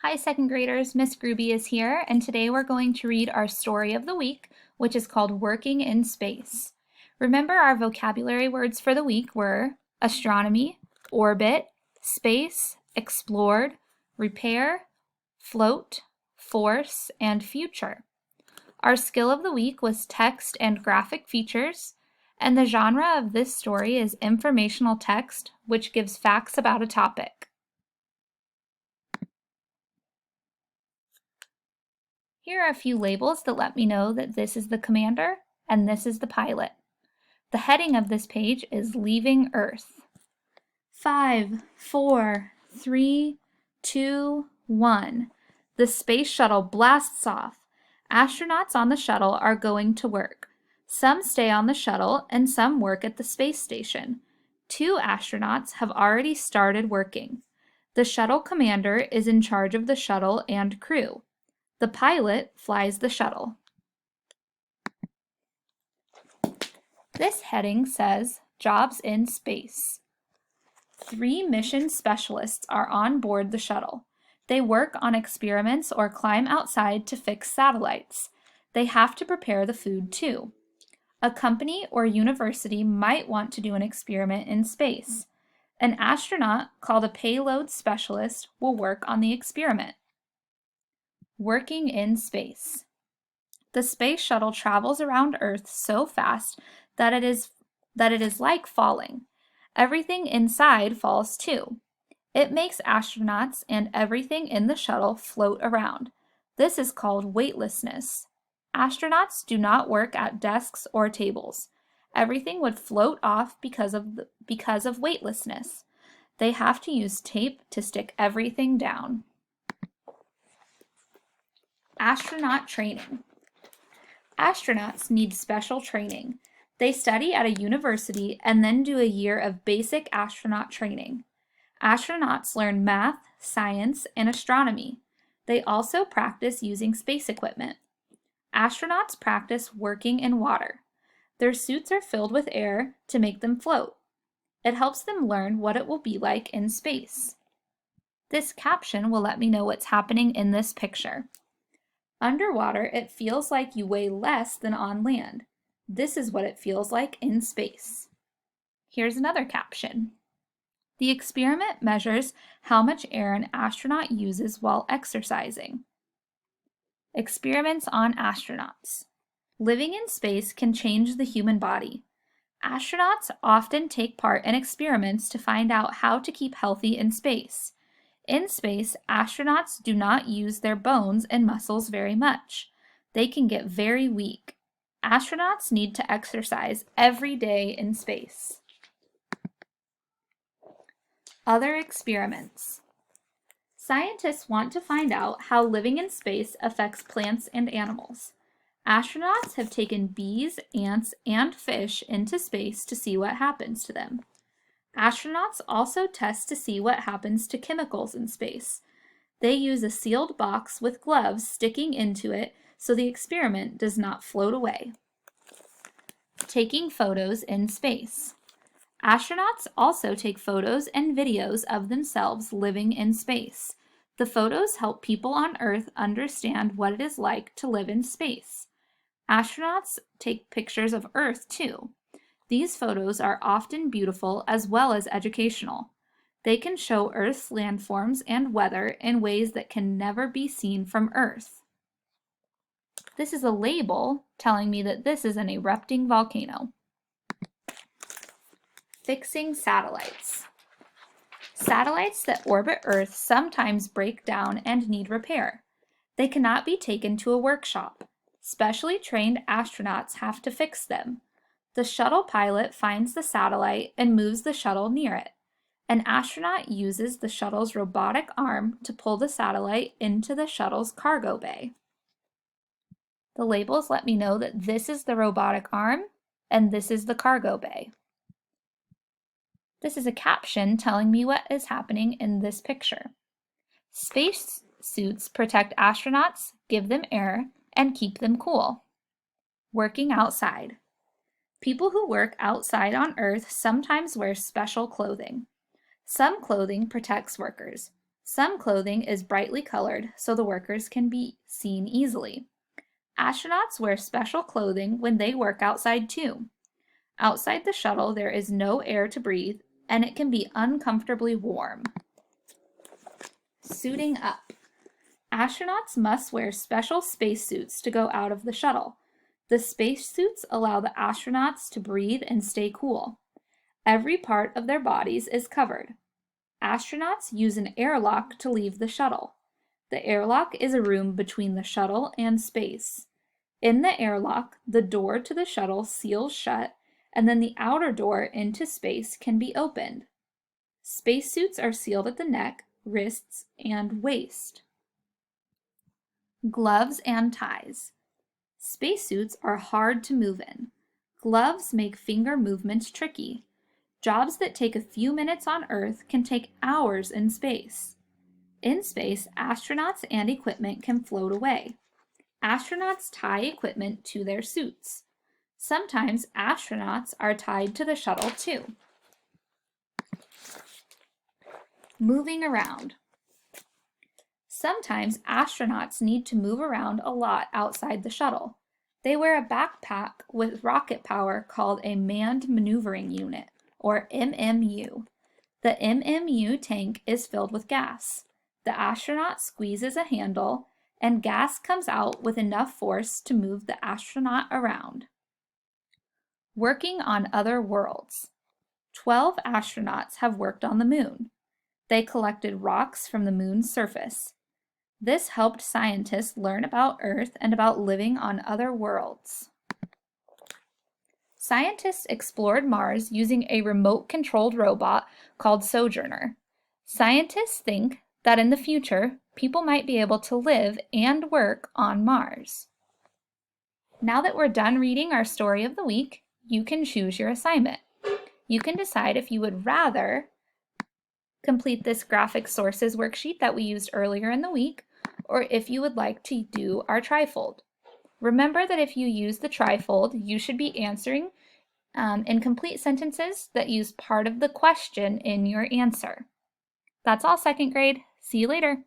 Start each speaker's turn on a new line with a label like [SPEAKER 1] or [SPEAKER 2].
[SPEAKER 1] Hi, second graders. Miss Gruby is here, and today we're going to read our story of the week, which is called Working in Space. Remember, our vocabulary words for the week were astronomy, orbit, space, explored, repair, float, force, and future. Our skill of the week was text and graphic features, and the genre of this story is informational text, which gives facts about a topic. Here are a few labels that let me know that this is the commander and this is the pilot. The heading of this page is Leaving Earth. 5, 4, 3, 2, 1. The space shuttle blasts off. Astronauts on the shuttle are going to work. Some stay on the shuttle and some work at the space station. 2 astronauts have already started working. The shuttle commander is in charge of the shuttle and crew. The pilot flies the shuttle. This heading says Jobs in Space. 3 mission specialists are on board the shuttle. They work on experiments or climb outside to fix satellites. They have to prepare the food too. A company or university might want to do an experiment in space. An astronaut called a payload specialist will work on the experiment. Working in space. The space shuttle travels around Earth so fast that it is like falling. Everything inside falls too. It makes astronauts and everything in the shuttle float around. This is called weightlessness. Astronauts do not work at desks or tables. Everything would float off because of weightlessness. They have to use tape to stick everything down. Astronaut training. Astronauts need special training. They study at a university and then do a year of basic astronaut training. Astronauts learn math, science, and astronomy. They also practice using space equipment. Astronauts practice working in water. Their suits are filled with air to make them float. It helps them learn what it will be like in space. This caption will let me know what's happening in this picture. Underwater, it feels like you weigh less than on land. This is what it feels like in space. Here's another caption. The experiment measures how much air an astronaut uses while exercising. Experiments on astronauts. Living in space can change the human body. Astronauts often take part in experiments to find out how to keep healthy in space. In space, astronauts do not use their bones and muscles very much. They can get very weak. Astronauts need to exercise every day in space. Other experiments. Scientists want to find out how living in space affects plants and animals. Astronauts have taken bees, ants, and fish into space to see what happens to them. Astronauts also test to see what happens to chemicals in space. They use a sealed box with gloves sticking into it so the experiment does not float away. Taking photos in space. Astronauts also take photos and videos of themselves living in space. The photos help people on Earth understand what it is like to live in space. Astronauts take pictures of Earth too. These photos are often beautiful as well as educational. They can show Earth's landforms and weather in ways that can never be seen from Earth. This is a label telling me that this is an erupting volcano. Fixing satellites. Satellites that orbit Earth sometimes break down and need repair. They cannot be taken to a workshop. Specially trained astronauts have to fix them. The shuttle pilot finds the satellite and moves the shuttle near it. An astronaut uses the shuttle's robotic arm to pull the satellite into the shuttle's cargo bay. The labels let me know that this is the robotic arm and this is the cargo bay. This is a caption telling me what is happening in this picture. Space suits protect astronauts, give them air, and keep them cool. Working outside. People who work outside on Earth sometimes wear special clothing. Some clothing protects workers. Some clothing is brightly colored so the workers can be seen easily. Astronauts wear special clothing when they work outside too. Outside the shuttle, there is no air to breathe, and it can be uncomfortably warm. Suiting up. Astronauts must wear special spacesuits to go out of the shuttle. The spacesuits allow the astronauts to breathe and stay cool. Every part of their bodies is covered. Astronauts use an airlock to leave the shuttle. The airlock is a room between the shuttle and space. In the airlock, the door to the shuttle seals shut, and then the outer door into space can be opened. Spacesuits are sealed at the neck, wrists, and waist. Gloves and ties. Spacesuits are hard to move in. Gloves make finger movements tricky. Jobs that take a few minutes on Earth can take hours in space. In space, astronauts and equipment can float away. Astronauts tie equipment to their suits. Sometimes astronauts are tied to the shuttle too. Moving around. Sometimes astronauts need to move around a lot outside the shuttle. They wear a backpack with rocket power called a Manned Maneuvering Unit, or MMU. The MMU tank is filled with gas. The astronaut squeezes a handle, and gas comes out with enough force to move the astronaut around. Working on other worlds. 12 astronauts have worked on the moon. They collected rocks from the moon's surface. This helped scientists learn about Earth and about living on other worlds. Scientists explored Mars using a remote-controlled robot called Sojourner. Scientists think that in the future, people might be able to live and work on Mars. Now that we're done reading our story of the week, you can choose your assignment. You can decide if you would rather complete this graphic sources worksheet that we used earlier in the week, or if you would like to do our trifold. Remember that if you use the trifold, you should be answering in complete sentences that use part of the question in your answer. That's all, second grade. See you later.